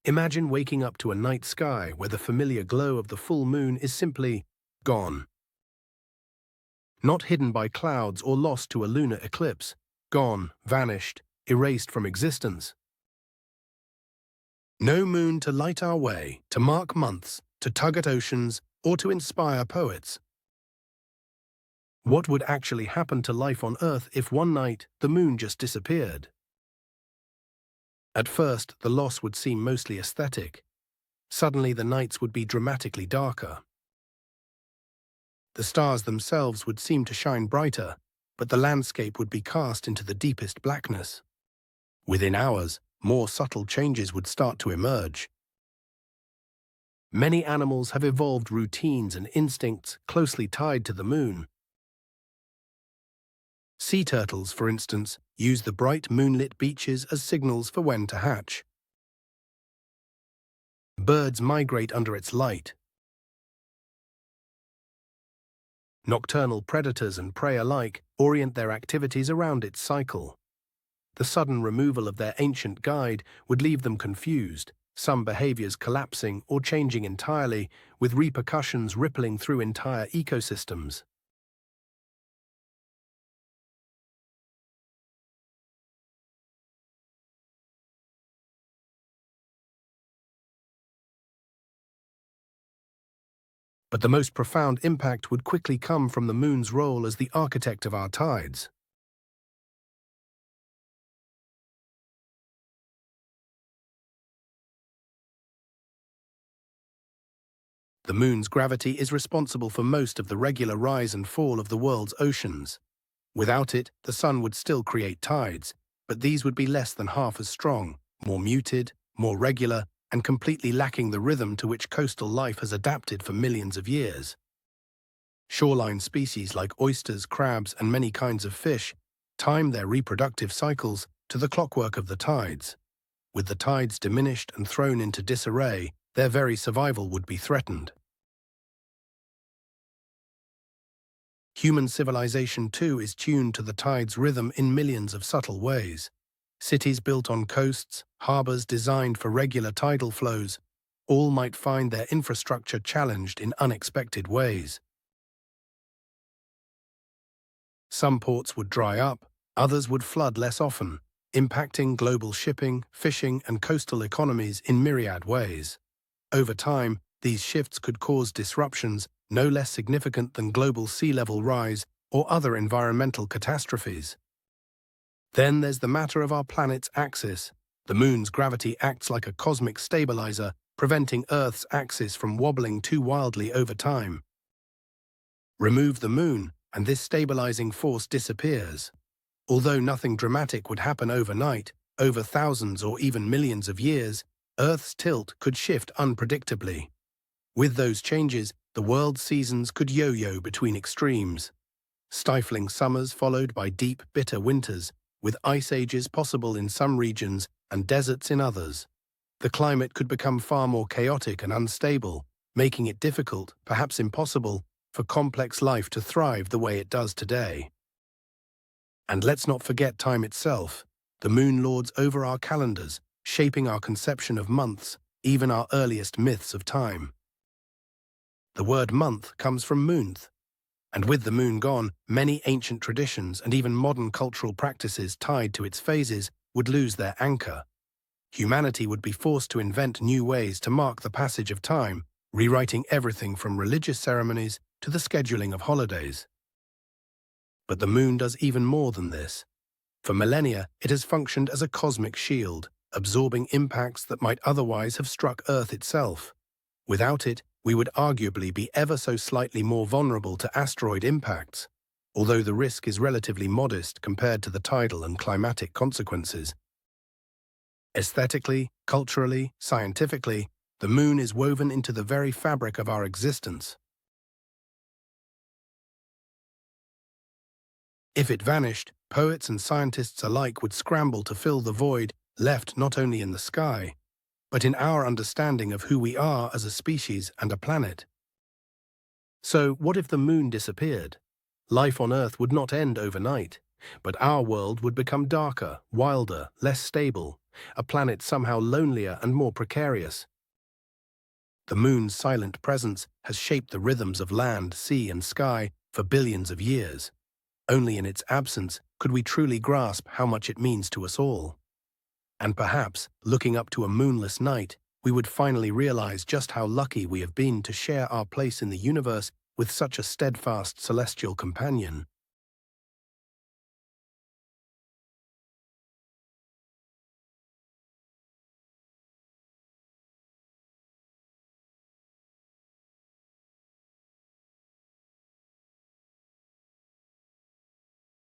Imagine waking up to a night sky where the familiar glow of the full moon is simply gone. Not hidden by clouds or lost to a lunar eclipse. Gone, vanished, erased from existence. No moon to light our way, to mark months, to tug at oceans, or to inspire poets. What would actually happen to life on Earth if one night the moon just disappeared? At first, the loss would seem mostly aesthetic. Suddenly, the nights would be dramatically darker. The stars themselves would seem to shine brighter, but the landscape would be cast into the deepest blackness. Within hours, more subtle changes would start to emerge. Many animals have evolved routines and instincts closely tied to the moon. Sea turtles, for instance, use the bright moonlit beaches as signals for when to hatch. Birds migrate under its light. Nocturnal predators and prey alike orient their activities around its cycle. The sudden removal of their ancient guide would leave them confused, some behaviors collapsing or changing entirely, with repercussions rippling through entire ecosystems. But the most profound impact would quickly come from the moon's role as the architect of our tides. The moon's gravity is responsible for most of the regular rise and fall of the world's oceans. Without it, the sun would still create tides, but these would be less than half as strong, more muted, more regular, and completely lacking the rhythm to which coastal life has adapted for millions of years. Shoreline species like oysters, crabs, and many kinds of fish time their reproductive cycles to the clockwork of the tides. With the tides diminished and thrown into disarray, their very survival would be threatened. Human civilization, too, is tuned to the tide's rhythm in millions of subtle ways. Cities built on coasts, harbors designed for regular tidal flows, all might find their infrastructure challenged in unexpected ways. Some ports would dry up, others would flood less often, impacting global shipping, fishing, and coastal economies in myriad ways. Over time, these shifts could cause disruptions no less significant than global sea level rise or other environmental catastrophes. Then there's the matter of our planet's axis. The moon's gravity acts like a cosmic stabilizer, preventing Earth's axis from wobbling too wildly over time. Remove the moon, and this stabilizing force disappears. Although nothing dramatic would happen overnight, over thousands or even millions of years, Earth's tilt could shift unpredictably. With those changes, the world's seasons could yo-yo between extremes. Stifling summers followed by deep, bitter winters, with ice ages possible in some regions and deserts in others. The climate could become far more chaotic and unstable, making it difficult, perhaps impossible, for complex life to thrive the way it does today. And let's not forget time itself. The moon lords over our calendars, shaping our conception of months, even our earliest myths of time. The word month comes from moonth, and with the moon gone, many ancient traditions and even modern cultural practices tied to its phases would lose their anchor. Humanity would be forced to invent new ways to mark the passage of time, rewriting everything from religious ceremonies to the scheduling of holidays. But the moon does even more than this. For millennia, it has functioned as a cosmic shield, absorbing impacts that might otherwise have struck Earth itself. Without it, we would arguably be ever so slightly more vulnerable to asteroid impacts, although the risk is relatively modest compared to the tidal and climatic consequences. Aesthetically, culturally, scientifically, the moon is woven into the very fabric of our existence. If it vanished, poets and scientists alike would scramble to fill the void left not only in the sky, but in our understanding of who we are as a species and a planet. So, what if the moon disappeared? Life on Earth would not end overnight. But our world would become darker, wilder, less stable, a planet somehow lonelier and more precarious. The moon's silent presence has shaped the rhythms of land, sea, and sky for billions of years. Only in its absence could we truly grasp how much it means to us all. And perhaps, looking up to a moonless night, we would finally realize just how lucky we have been to share our place in the universe with such a steadfast celestial companion.